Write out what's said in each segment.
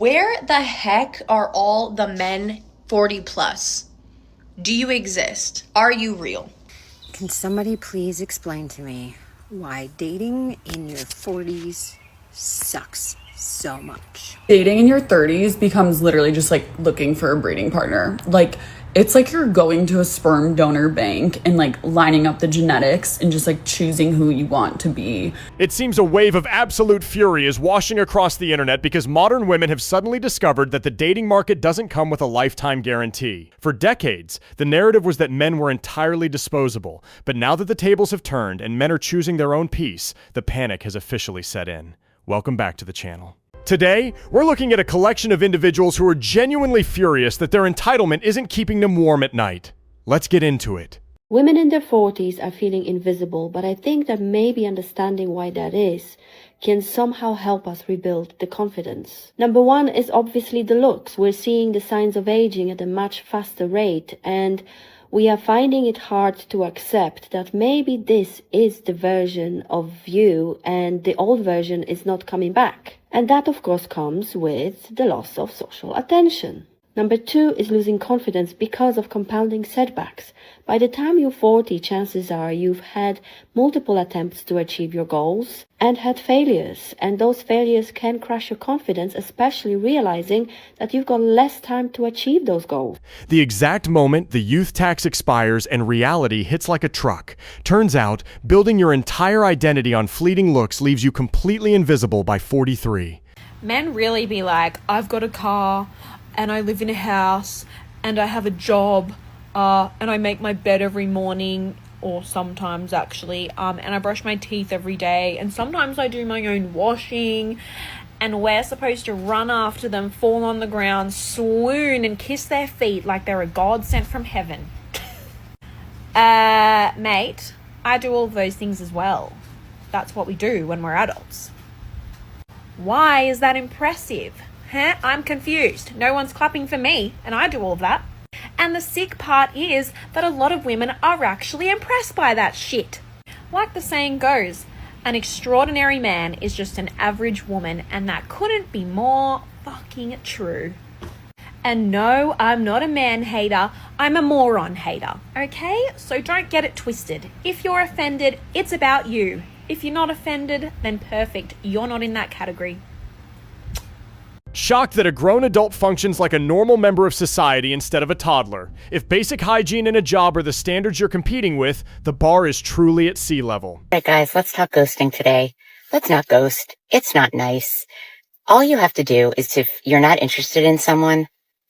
Where the heck are all the men 40 plus? Do you exist? Are you real? Can somebody please explain to me why dating in your 40s sucks so much? Dating in your 30s becomes literally just like looking for a breeding partner. Like, it's like you're going to a sperm donor bank and like lining up the genetics and just like choosing who you want to be. It seems a wave of absolute fury is washing across the internet because modern women have suddenly discovered that the dating market doesn't come with a lifetime guarantee. For decades, the narrative was that men were entirely disposable, but now that the tables have turned and men are choosing their own peace, the panic has officially set in. Welcome back to the channel. Today, we're looking at a collection of individuals who are genuinely furious that their entitlement isn't keeping them warm at night. Let's get into it. Women in their 40s are feeling invisible, but I think that maybe understanding why that is can somehow help us rebuild the confidence. Number one is obviously the looks. We're seeing the signs of aging at a much faster rate, and we are finding it hard to accept that maybe this is the version of you and the old version is not coming back. And that, of course, comes with the loss of social attention. Number two is losing confidence because of compounding setbacks. By the time you're 40, chances are you've had multiple attempts to achieve your goals and had failures. And those failures can crush your confidence, especially realizing that you've got less time to achieve those goals. The exact moment the youth tax expires and reality hits like a truck. Turns out, building your entire identity on fleeting looks leaves you completely invisible by 43. Men really be like, I've got a car, and I live in a house, and I have a job, and I make my bed every morning, or sometimes actually, and I brush my teeth every day, and sometimes I do my own washing, and we're supposed to run after them, fall on the ground, swoon, and kiss their feet like they're a god sent from heaven. Mate, I do all of those things as well. That's what we do when we're adults. Why is that impressive? Huh? I'm confused. No one's clapping for me, and I do all of that. And the sick part is that a lot of women are actually impressed by that shit. Like the saying goes, an extraordinary man is just an average woman, and that couldn't be more fucking true. And no, I'm not a man hater, I'm a moron hater, okay? So don't get it twisted. If you're offended, it's about you. If you're not offended, then perfect, you're not in that category. Shocked that a grown adult functions like a normal member of society instead of a toddler. If basic hygiene and a job are the standards you're competing with, the bar is truly at sea level. All right, guys, let's talk ghosting today. Let's not ghost. It's not nice. All you have to do is, if you're not interested in someone,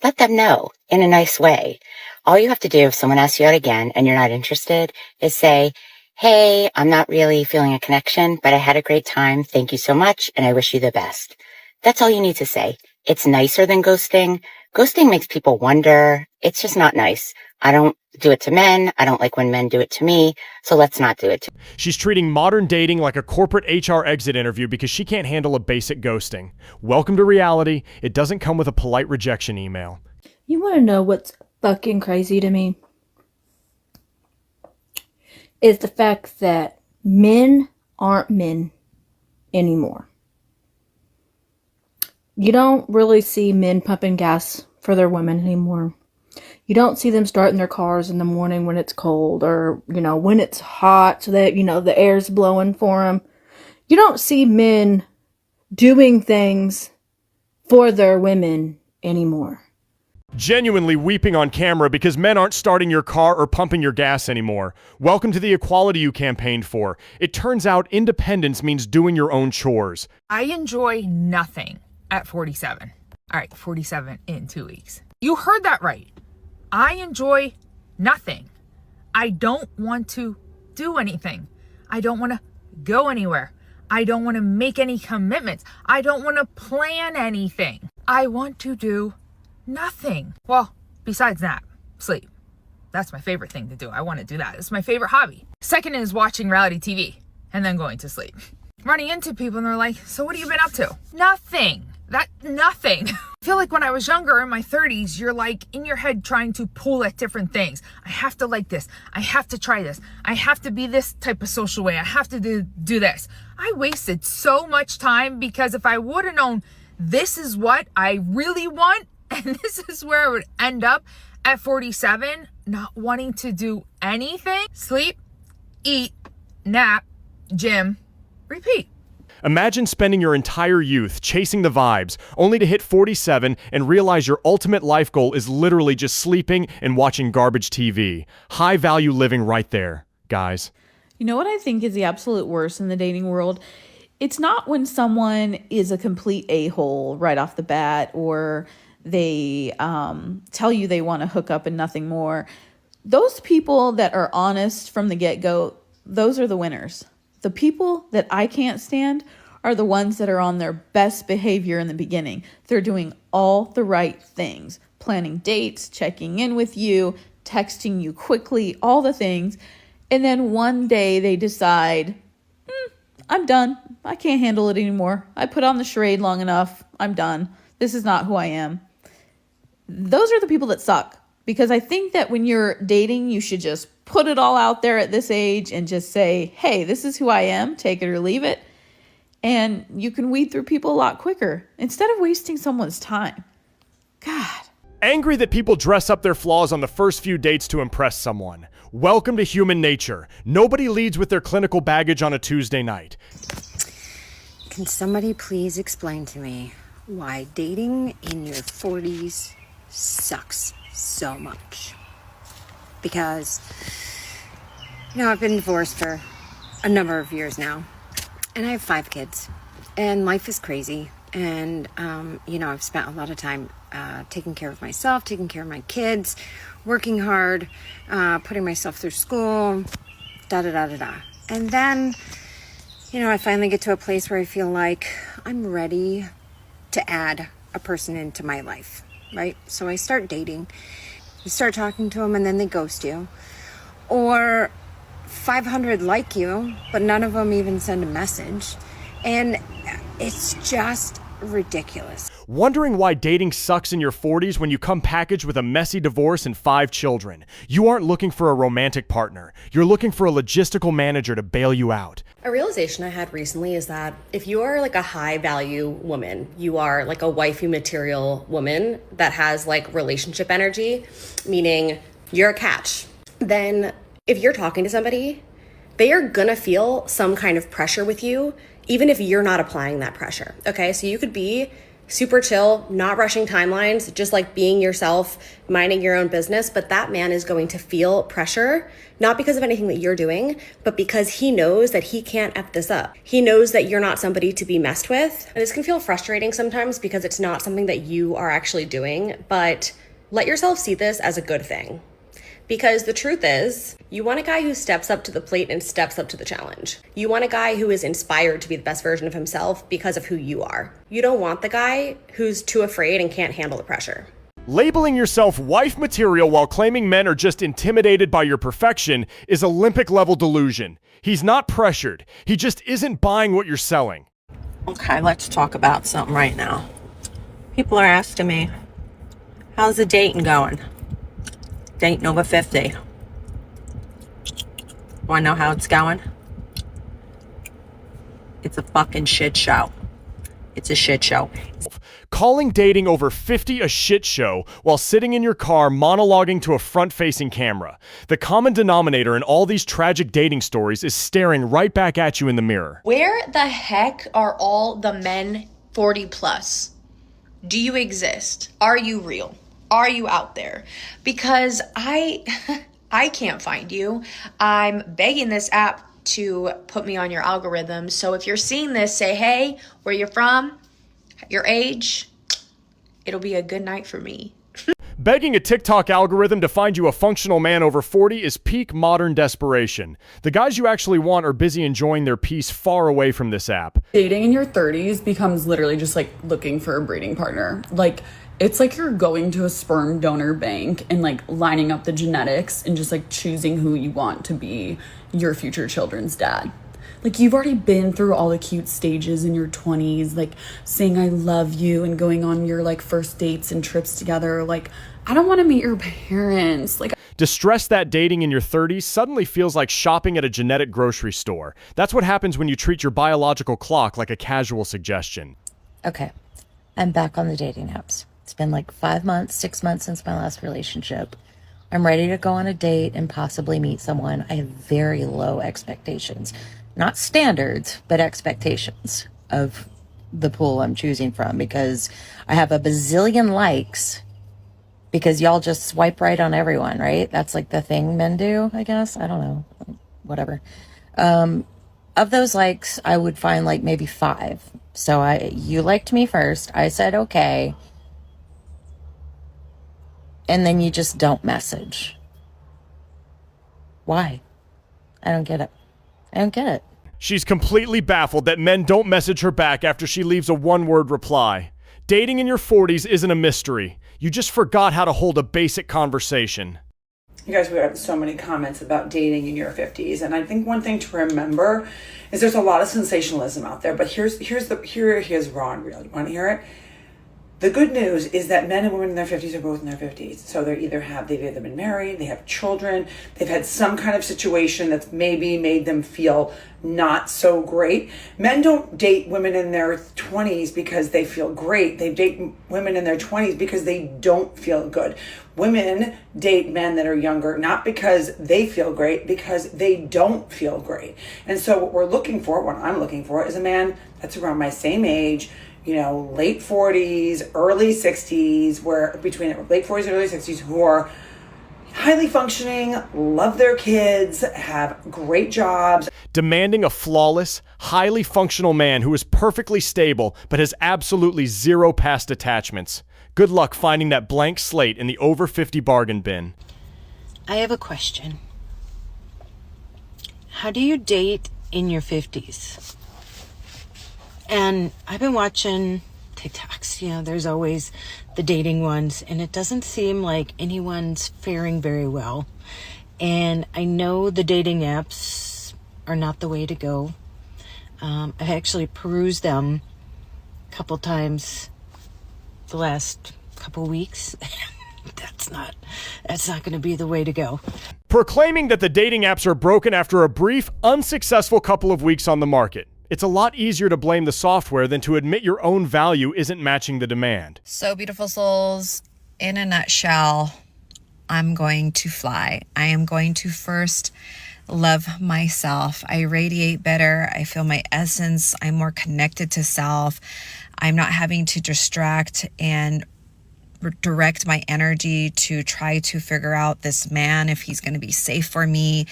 let them know in a nice way. All you have to do if someone asks you out again and you're not interested is say, hey, I'm not really feeling a connection, but I had a great time. Thank you so much, and I wish you the best. That's all you need to say. It's nicer than ghosting. Ghosting makes people wonder. It's just not nice. I don't do it to men. I don't like when men do it to me. So let's not do it. She's treating modern dating like a corporate HR exit interview because she can't handle a basic ghosting. Welcome to reality. It doesn't come with a polite rejection email. You want to know what's fucking crazy to me? Is the fact that men aren't men anymore. You don't really see men pumping gas for their women anymore. You don't see them starting their cars in the morning when it's cold or, when it's hot so that, the air's blowing for them. You don't see men doing things for their women anymore. Genuinely weeping on camera because men aren't starting your car or pumping your gas anymore. Welcome to the equality you campaigned for. It turns out independence means doing your own chores. I enjoy nothing at 47. All right, 47 in 2 weeks. You heard that right. I enjoy nothing. I don't want to do anything. I don't want to go anywhere. I don't want to make any commitments. I don't want to plan anything. I want to do nothing. Well, besides that, sleep. That's my favorite thing to do. I want to do that. It's my favorite hobby. Second is watching reality TV and then going to sleep. Running into people and they're like, so what have you been up to? Nothing. Nothing. I feel like when I was younger in my 30s, you're like in your head trying to pull at different things. I have to like this. I have to try this. I have to be this type of social way. I have to do this. I wasted so much time because if I would have known this is what I really want, and this is where I would end up at 47, not wanting to do anything. Sleep, eat, nap, gym, repeat. Imagine spending your entire youth chasing the vibes, only to hit 47 and realize your ultimate life goal is literally just sleeping and watching garbage TV. High value living right there, guys. You know what I think is the absolute worst in the dating world? It's not when someone is a complete a-hole right off the bat, or they tell you they want to hook up and nothing more. Those people that are honest from the get-go, those are the winners. The people that I can't stand are the ones that are on their best behavior in the beginning. They're doing all the right things, planning dates, checking in with you, texting you quickly, all the things. And then one day they decide, I'm done. I can't handle it anymore. I put on the charade long enough. I'm done. This is not who I am. Those are the people that suck. Because I think that when you're dating, you should just put it all out there at this age and just say, hey, this is who I am, take it or leave it. And you can weed through people a lot quicker instead of wasting someone's time. God. Angry that people dress up their flaws on the first few dates to impress someone. Welcome to human nature. Nobody leads with their clinical baggage on a Tuesday night. Can somebody please explain to me why dating in your 40s sucks so much? Because, I've been divorced for a number of years now, and I have 5 kids, and life is crazy. And, I've spent a lot of time taking care of myself, taking care of my kids, working hard, putting myself through school, da-da-da-da-da. And then, I finally get to a place where I feel like I'm ready to add a person into my life, right? So I start dating. You start talking to them, and then they ghost you. Or 500 like you, but none of them even send a message. And it's just ridiculous. Wondering why dating sucks in your 40s when you come packaged with a messy divorce and 5 children. You aren't looking for a romantic partner. You're looking for a logistical manager to bail you out. A realization I had recently is that if you are like a high value woman, you are like a wifey material woman that has like relationship energy, meaning you're a catch, then if you're talking to somebody, they are gonna feel some kind of pressure with you, even if you're not applying that pressure. Okay, so you could be super chill, not rushing timelines, just like being yourself, minding your own business, but that man is going to feel pressure, not because of anything that you're doing, but because he knows that he can't F this up. He knows that you're not somebody to be messed with. And this can feel frustrating sometimes because it's not something that you are actually doing, but let yourself see this as a good thing. Because the truth is, you want a guy who steps up to the plate and steps up to the challenge. You want a guy who is inspired to be the best version of himself because of who you are. You don't want the guy who's too afraid and can't handle the pressure. Labeling yourself wife material while claiming men are just intimidated by your perfection is Olympic level delusion. He's not pressured. He just isn't buying what you're selling. Okay, let's talk about something right now. People are asking me, how's the dating going? Dating over 50. Want to know how it's going? It's a fucking shit show. It's a shit show. Calling dating over 50 a shit show while sitting in your car monologuing to a front-facing camera. The common denominator in all these tragic dating stories is staring right back at you in the mirror. Where the heck are all the men 40 plus? Do you exist? Are you real? Are you out there? Because I can't find you. I'm begging this app to put me on your algorithm. So if you're seeing this, say, hey, where you're from, your age, it'll be a good night for me. Begging a TikTok algorithm to find you a functional man over 40 is peak modern desperation. The guys you actually want are busy enjoying their peace far away from this app. Dating in your 30s becomes literally just like looking for a breeding partner. Like, it's like you're going to a sperm donor bank and like lining up the genetics and just like choosing who you want to be your future children's dad. Like, you've already been through all the cute stages in your 20s, like saying I love you and going on your like first dates and trips together. Like, I don't want to meet your parents. Like, Distress that dating in your 30s suddenly feels like shopping at a genetic grocery store. That's what happens when you treat your biological clock like a casual suggestion. Okay, I'm back on the dating apps. It's been like 5 months, 6 months since my last relationship. I'm ready to go on a date and possibly meet someone. I have very low expectations. Not standards, but expectations of the pool I'm choosing from, because I have a bazillion likes because y'all just swipe right on everyone, right? That's like the thing men do, I guess. I don't know. Whatever. Of those likes, I would find like maybe 5. So you liked me first. I said, okay. And then you just don't message. Why? I don't get it. I don't get it. She's completely baffled that men don't message her back after she leaves a one-word reply. Dating in your 40s isn't a mystery. You just forgot how to hold a basic conversation. You guys, we have so many comments about dating in your 50s, and I think one thing to remember is there's a lot of sensationalism out there, but here's raw and real. You want to hear it? The good news is that men and women in their 50s are both in their 50s. So they've either been married, they have children, they've had some kind of situation that's maybe made them feel not so great. Men don't date women in their 20s because they feel great. They date women in their 20s because they don't feel good. Women date men that are younger, not because they feel great, because they don't feel great. And so what I'm looking for is a man that's around my same age, late 40s, early 60s, between late 40s and early 60s, who are highly functioning, love their kids, have great jobs. Demanding a flawless, highly functional man who is perfectly stable but has absolutely zero past attachments. Good luck finding that blank slate in the over 50 bargain bin. I have a question. How do you date in your 50s? And I've been watching TikToks, there's always the dating ones, and it doesn't seem like anyone's faring very well. And I know the dating apps are not the way to go. I've actually perused them a couple times the last couple weeks. That's not going to be the way to go. Proclaiming that the dating apps are broken after a brief, unsuccessful couple of weeks on the market. It's a lot easier to blame the software than to admit your own value isn't matching the demand. So, beautiful souls, in a nutshell, I'm going to fly. I am going to first love myself. I radiate better. I feel my essence. I'm more connected to self. I'm not having to distract and direct my energy to try to figure out this man, if he's going to be safe for me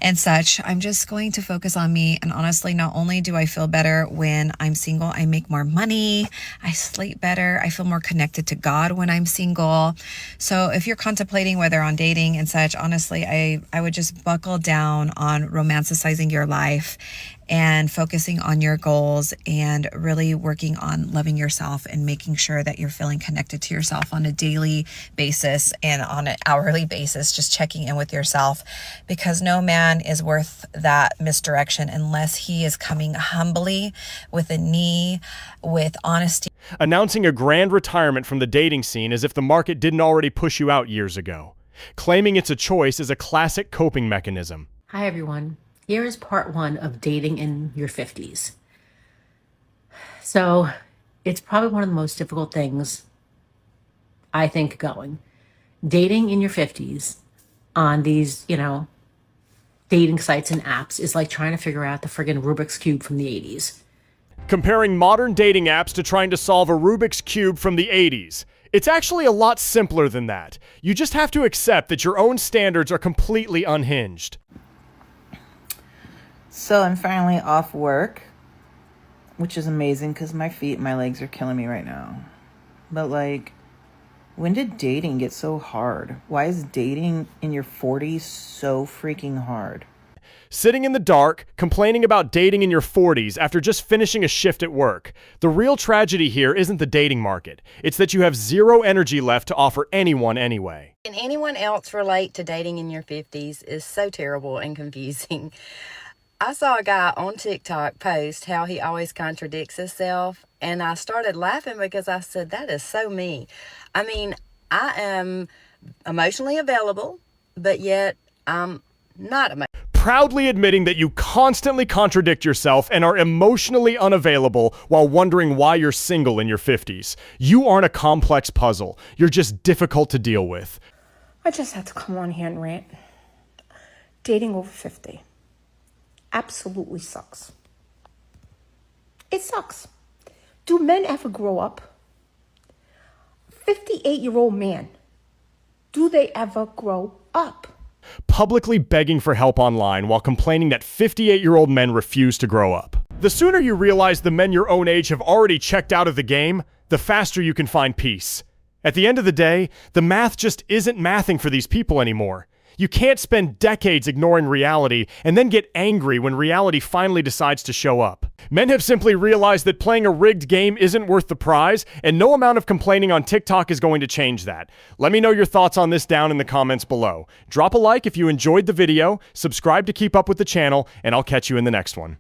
and such. I'm just going to focus on me. And honestly, not only do I feel better when I'm single, I make more money, I sleep better, I feel more connected to God when I'm single. So if you're contemplating whether on dating and such, honestly, I would just buckle down on romanticizing your life and focusing on your goals and really working on loving yourself and making sure that you're feeling connected to yourself on a daily basis and on an hourly basis, just checking in with yourself, because no man is worth that misdirection unless he is coming humbly with a knee, with honesty. Announcing a grand retirement from the dating scene as if the market didn't already push you out years ago. Claiming it's a choice is a classic coping mechanism. Hi, everyone. Here is part 1 of dating in your 50s. So it's probably one of the most difficult things, I think, going. Dating in your 50s on these, dating sites and apps is like trying to figure out the friggin' Rubik's Cube from the 80s. Comparing modern dating apps to trying to solve a Rubik's Cube from the 80s. It's actually a lot simpler than that. You just have to accept that your own standards are completely unhinged. So I'm finally off work, which is amazing because my feet and my legs are killing me right now. But when did dating get so hard? Why is dating in your 40s so freaking hard? Sitting in the dark, complaining about dating in your 40s after just finishing a shift at work. The real tragedy here isn't the dating market. It's that you have zero energy left to offer anyone anyway. Can anyone else relate to dating in your 50s? Is so terrible and confusing. I saw a guy on TikTok post how he always contradicts himself, and I started laughing because I said, that is so me. I mean, I am emotionally available, but yet I'm not emotionally. proudly admitting that you constantly contradict yourself and are emotionally unavailable while wondering why you're single in your 50s. You aren't a complex puzzle. You're just difficult to deal with. I just had to come on here and rant. Dating over 50 absolutely sucks. It sucks. Do men ever grow up? 58-year-old man, do they ever grow up? Publicly begging for help online while complaining that 58-year-old men refuse to grow up. The sooner you realize the men your own age have already checked out of the game, the faster you can find peace. At the end of the day, the math just isn't mathing for these people anymore. You can't spend decades ignoring reality and then get angry when reality finally decides to show up. Men have simply realized that playing a rigged game isn't worth the prize, and no amount of complaining on TikTok is going to change that. Let me know your thoughts on this down in the comments below. Drop a like if you enjoyed the video, subscribe to keep up with the channel, and I'll catch you in the next one.